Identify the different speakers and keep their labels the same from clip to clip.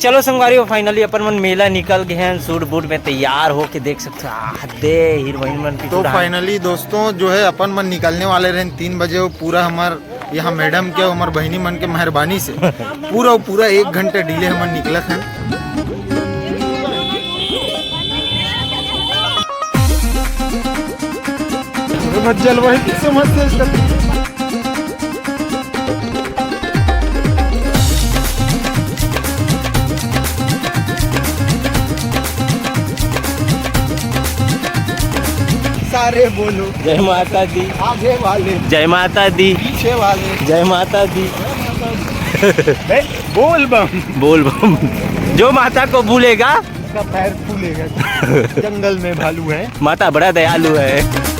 Speaker 1: चलो संगवारी फाइनली अपन मन मेला निकल गए हैं, सूट बूट में तैयार हो के देख सकते हो दे हीरोइन मन की।
Speaker 2: तो फाइनली दोस्तों जो है अपन मन निकलने वाले रहे 3 बजे। वो पूरा हमार यहाँ मैडम के हमार बहनी मन के मेहरबानी से पूरा 1 घंटे डिले हमन निकलत हैं। जलवायु की समस्या सारे बोलो
Speaker 1: जय माता दी,
Speaker 2: आगे वाले
Speaker 1: जय माता दी,
Speaker 2: पीछे वाले
Speaker 1: जय माता दी।
Speaker 2: बोल बम
Speaker 1: बोल बम। जो माता को भूलेगा
Speaker 2: उसका पैर फूलेगा। जंगल में भालू है,
Speaker 1: माता बड़ा दयालु है।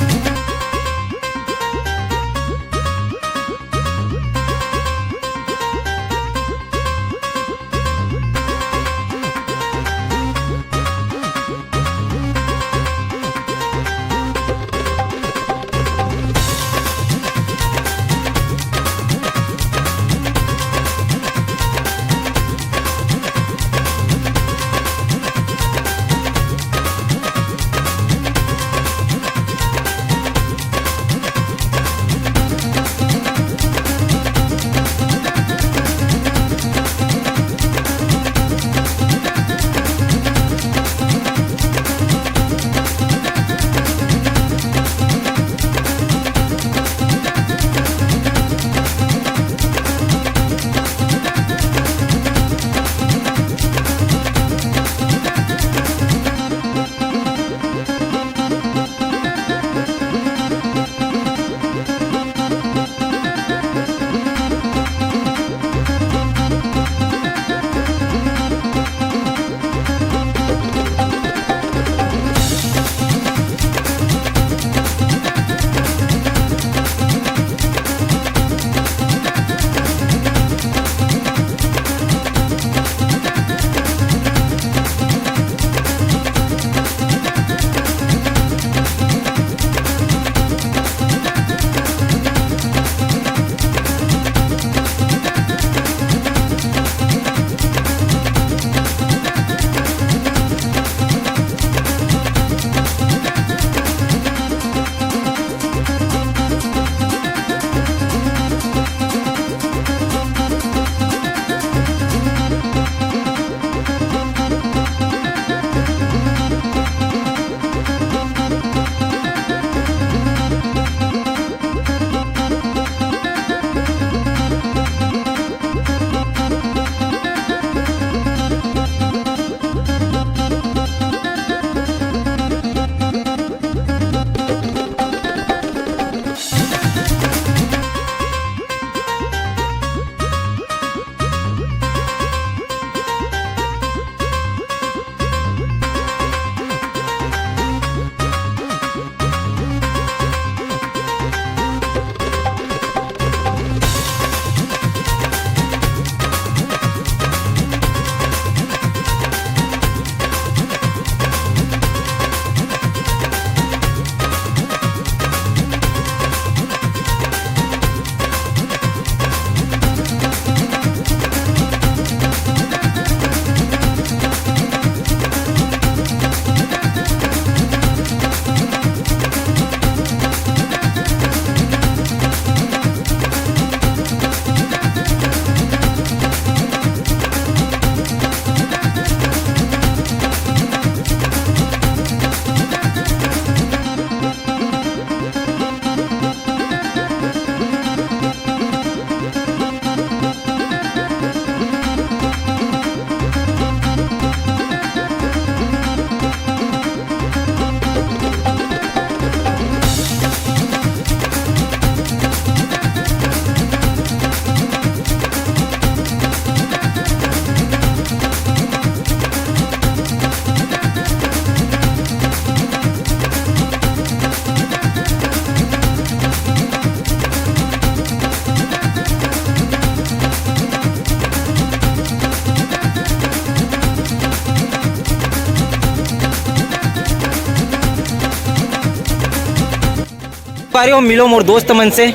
Speaker 1: पा रहे हो, मिलो मोर दोस्त मन से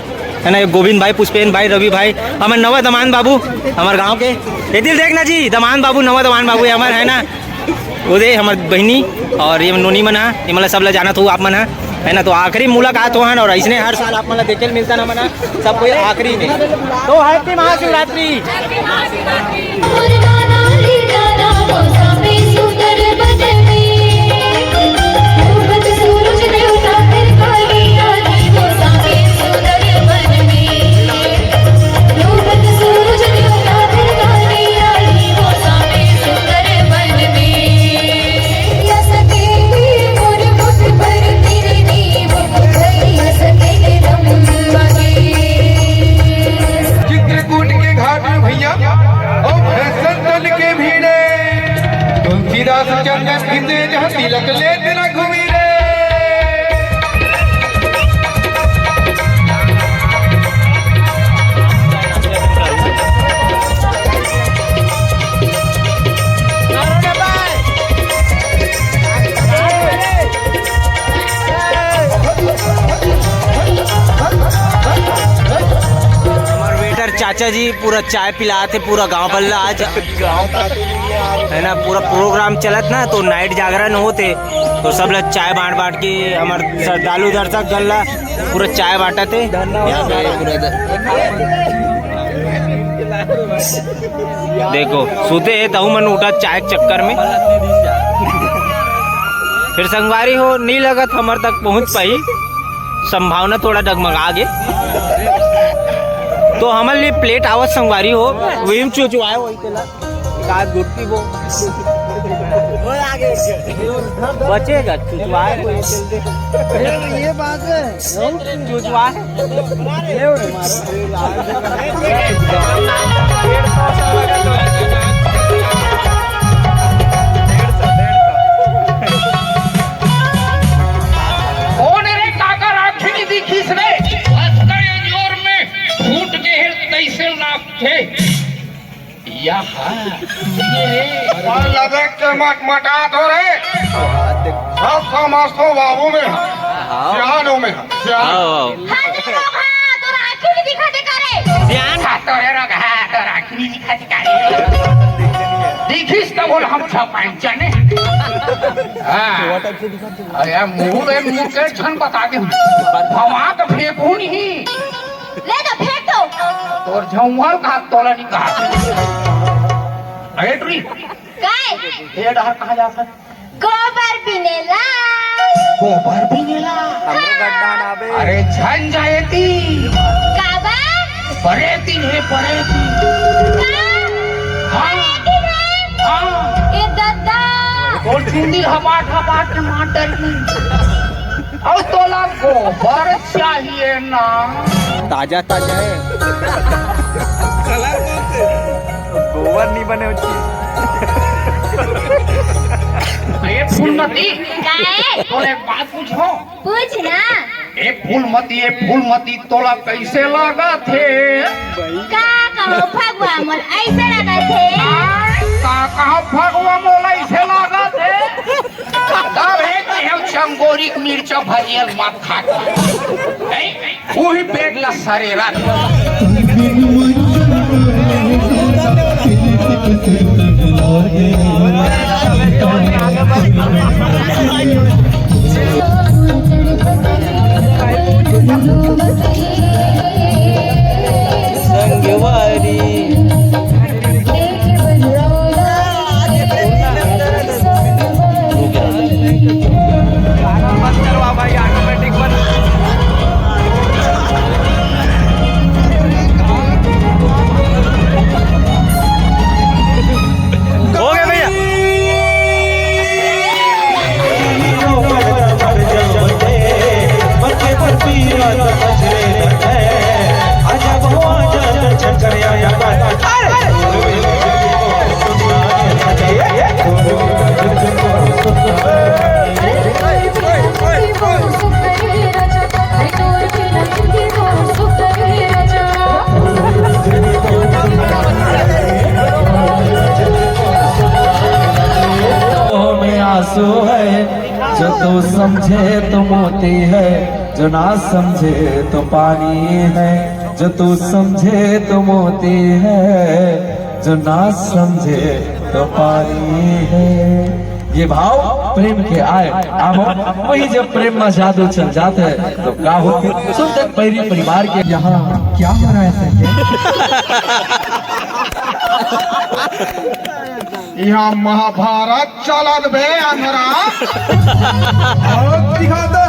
Speaker 1: है ना, गोविंद भाई, पुष्पेन भाई, रवि भाई, हमारे नवा दमान बाबू हमारे गांव के, ये दिल देखना जी, दमान बाबू, नवा दमान बाबू हमारे, है ना, वो दे हमारे बहनी और ये नोनी मना, ये मतलब सब लोग जाना तो आप मना, है ना। तो आखिरी मुलाकात हुआ और इसने हर साल आप मतलब देखे मिलता ना मना सब कोई आखिरी में। तो हैप्पी महाशिवरात्रि।
Speaker 3: तिलक ले तेरा घूमी रे।
Speaker 1: चाचा जी पूरा चाय पिलाते पूरा गांव बल्ला आज है ना, पूरा प्रोग्राम चलत ना तो नाइट जागरण होते तो सब लोग चाय बांट बांट के हमारे श्रद्धालु दर्शक गल्ला पूरा चाय बांटते। देखो सोते है तहु मन उठा चाय के चक्कर में, फिर संगवारी हो नहीं लगत हमारे तक पहुंच पाई, संभावना थोड़ा डगमगा गे तो हमारे लिए प्लेट आवत संगवारी हो वही चोचो आए वही तेला एक गुटकी वो बचेगा चुचवाए कोई ये बात है चुचवाए
Speaker 3: कौन रे काका राखी नहीं दिखी इसने जोर में फूट के कैसे लाभते और लगे के मटा दो रे सब समझो बाबू में सियानों में तो राखी नहीं दिखाते करे तो रे रग है तो राखी नहीं दिखाते करे दिखिस तो बोल हम सब पंचने हां अरे मुंह के छन बता दे भवा तो फेंकू नहीं ले तो फेंक दो तोर झौंगल का तोला निकाल अरे ट्री काय ये डहा कहां जा सक गोबर पिनेला हमरो गड्ढा नाबे अरे झन जायती काबा परेती है परेती हां हां ए दादा बोल हिंदी हबाट टमाटर और तोला गोबर चाहिए ना
Speaker 1: ताजा ताजा है गोबर नहीं बने
Speaker 3: ये फूलमती तो एक बात पूछो
Speaker 4: पूछ ना
Speaker 3: ये फूलमती तोला कैसे लगा थे
Speaker 4: का कहो भगवा मोल ऐसे लगा थे
Speaker 3: का कहो भगवा मोल ऐसे लगा थे तब है कि हम चंगोरी मिर्च भजियल मत खाते वही पेट ला सरेरा
Speaker 1: संगवारी भाई ऑटोमेटिक बन हो गया भैया।
Speaker 5: आंसू है जो तू समझे तो मोती है, जो ना समझे तो पानी है। जो तू समझे तो मोती है, जो ना समझे तो पानी है। ये भाव प्रेम के आए अब वही जब प्रेम में जादू चल जाते हैं तो क्या होती सुनते पैरी परिवार के यहाँ क्या हो रहा है संजय?
Speaker 2: यहाँ महाभारत चलन बे अंधरा दिखा दो